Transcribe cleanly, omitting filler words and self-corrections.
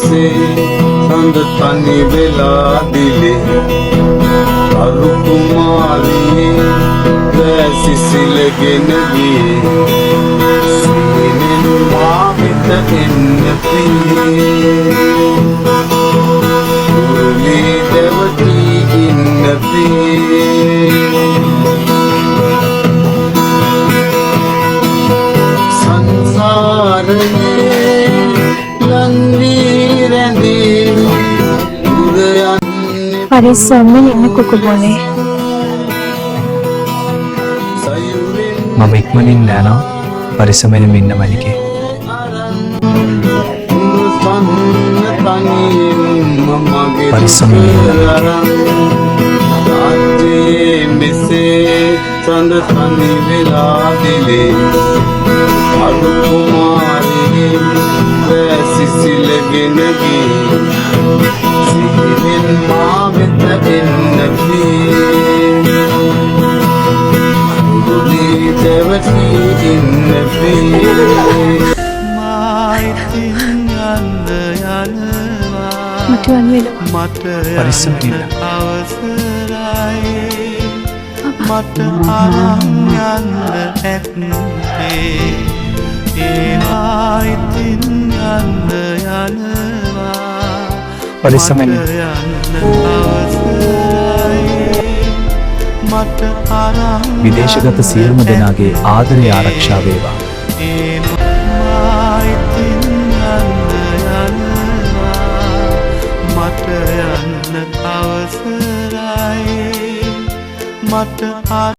මෙසේ සඳ තනි වෙලා දිලේ අරු කුමාරියේ වැසිසිලගෙන ගියේ සීනෙන් මා වෙත එන්න ප්‍රියේ උරුලේ දෙවටි ඉන්න ප්‍රියේ සංසාරයේ ලංවී රැඳී දුර යන්නේ පරිස්සමෙන් ඉන්න කුකුබෝනේ. මම ඉක්මනින් නෑනවා පරිස්සමෙන් ඉන්න මලිකේ. පරිස්සමෙන් ඉන්න මෙසේ සඳ තනි වෙලා දිලේ අරු කුමාරියේ වැසිසිලගෙන ගියේ සීනෙන් මා වෙත එන්න ප්‍රියේ උරුලේ දෙවටි ඉන්න ප්‍රියේ මායිතින් යන්න යනවා මට වෙනවා. පරිස්සමෙන් ඉන්න. අවසරයි මට අරන් යන්න ඇත්තේ ඒ මායිතින් යන්න යනවා පරිස්සමෙන් ඉන්න. මට අරන් විදේශගත සියලුම දෙනාගේ ආදරය ආරක්ෂා වේවා. මායිතින් යන්න යනවා මට යන්න අවසරයි මට